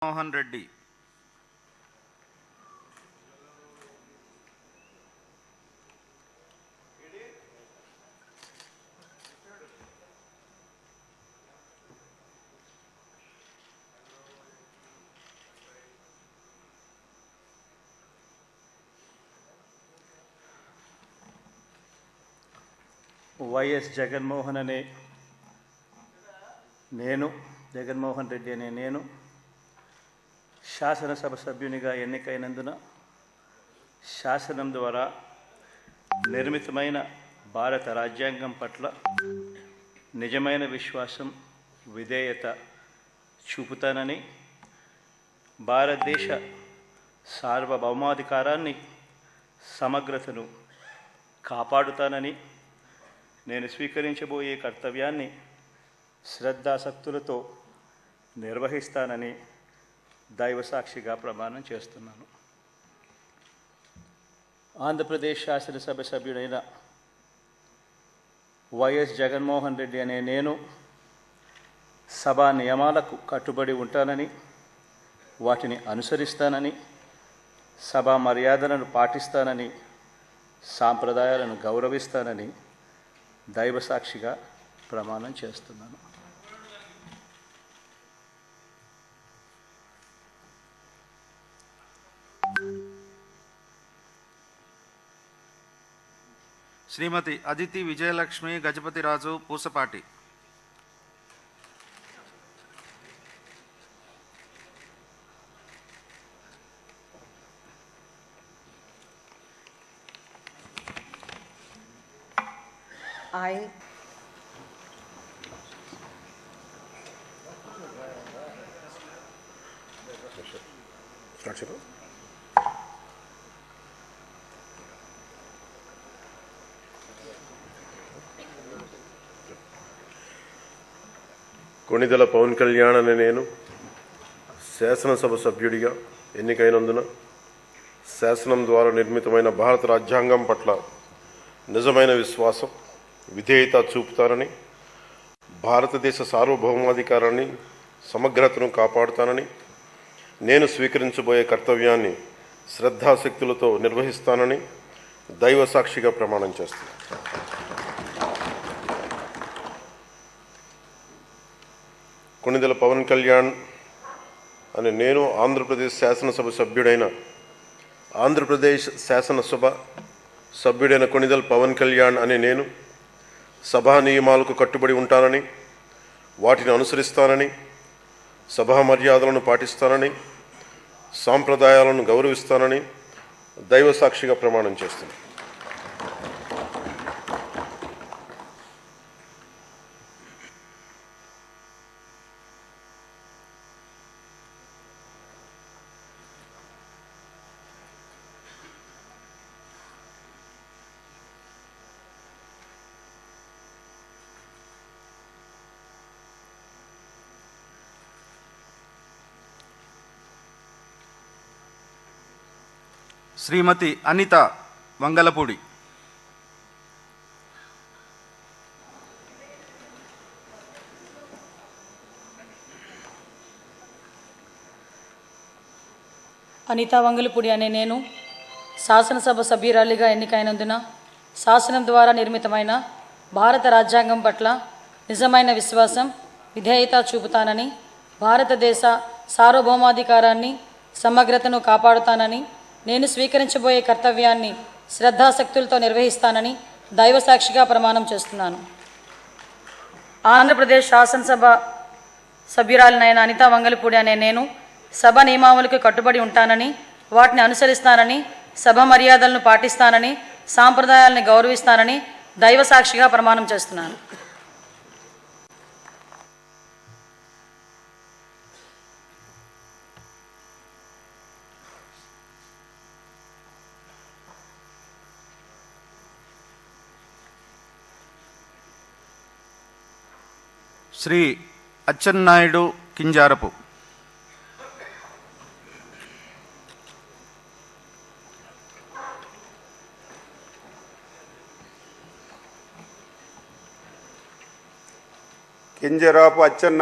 Mohan Reddy. YS Jaganmohan Reddy అనే నేను శాసనసభ సభ్యునిగా ఎన్నికైనందున శాసనం ద్వారా నిర్మితమైన భారత రాజ్యాంగం పట్ల నిజమైన విశ్వాసం, విధేయత చూపుతానని, భారతదేశ సార్వభౌమాధికారాన్ని, సమగ్రతను కాపాడుతానని, నేను స్వీకరించబోయే కర్తవ్యాన్ని శ్రద్ధాసక్తులతో నిర్వహిస్తానని దైవసాక్షిగా ప్రమాణం చేస్తున్నాను. ఆంధ్రప్రదేశ్ శాసనసభ సభ్యుడైన వైఎస్ జగన్మోహన్ రెడ్డి అనే నేను సభా నియమాలకు కట్టుబడి ఉంటానని, వాటిని అనుసరిస్తానని, సభా మర్యాదలను పాటిస్తానని, సాంప్రదాయాలను గౌరవిస్తానని దైవసాక్షిగా ప్రమాణం చేస్తున్నాను. శ్రీమతి అదితి విజయలక్ష్మి గజపతిరాజు పూసపాటి. కొణిదెల పవన్ కళ్యాణ్ అనే నేను శాసనసభ సభ్యుడిగా ఎన్నికైనందున శాసనం ద్వారా నిర్మితమైన భారత రాజ్యాంగం పట్ల నిజమైన విశ్వాసం, విధేయత చూపుతానని, భారతదేశ సార్వభౌమాధికారాన్ని, సమగ్రతను కాపాడుతానని, నేను స్వీకరించబోయే కర్తవ్యాన్ని శ్రద్ధాశక్తులతో నిర్వహిస్తానని దైవసాక్షిగా ప్రమాణం చేస్తాను. కొణిదెల పవన్ కళ్యాణ్ అని నేను ఆంధ్రప్రదేశ్ శాసనసభ సభ్యుడైన కొణిదెల పవన్ కళ్యాణ్ అని నేను సభా నియమాలకు కట్టుబడి ఉంటానని, వాటిని అనుసరిస్తానని, సభా మర్యాదలను పాటిస్తానని, సాంప్రదాయాలను గౌరవిస్తానని దైవసాక్షిగా ప్రమాణం చేస్తున్నాను. శ్రీమతి అనిత వంగలపూడి. అనిత వంగలపూడి అనే నేను శాసనసభ సభ్యురాలిగా ఎన్నికైనందున శాసనం ద్వారా నిర్మితమైన భారత రాజ్యాంగం పట్ల నిజమైన విశ్వాసం, విధేయత చూపుతానని, భారతదేశ సార్వభౌమాధికారాన్ని, సమగ్రతను కాపాడుతానని, నేను స్వీకరించబోయే కర్తవ్యాన్ని శ్రద్ధాశక్తులతో నిర్వహిస్తానని దైవసాక్షిగా ప్రమాణం చేస్తున్నాను. ఆంధ్రప్రదేశ్ శాసనసభ సభ్యురాలినైన అనిత వంగలపూడి అనే నేను సభ నియమావళికి కట్టుబడి ఉంటానని, వాటిని అనుసరిస్తానని, సభ మర్యాదలను పాటిస్తానని, సాంప్రదాయాలను గౌరవిస్తానని దైవసాక్షిగా ప్రమాణం చేస్తున్నాను. శ్రీ అచ్చెన్నాయుడు కింజారపు. కింజరాపు అచ్చెన్నాయుడు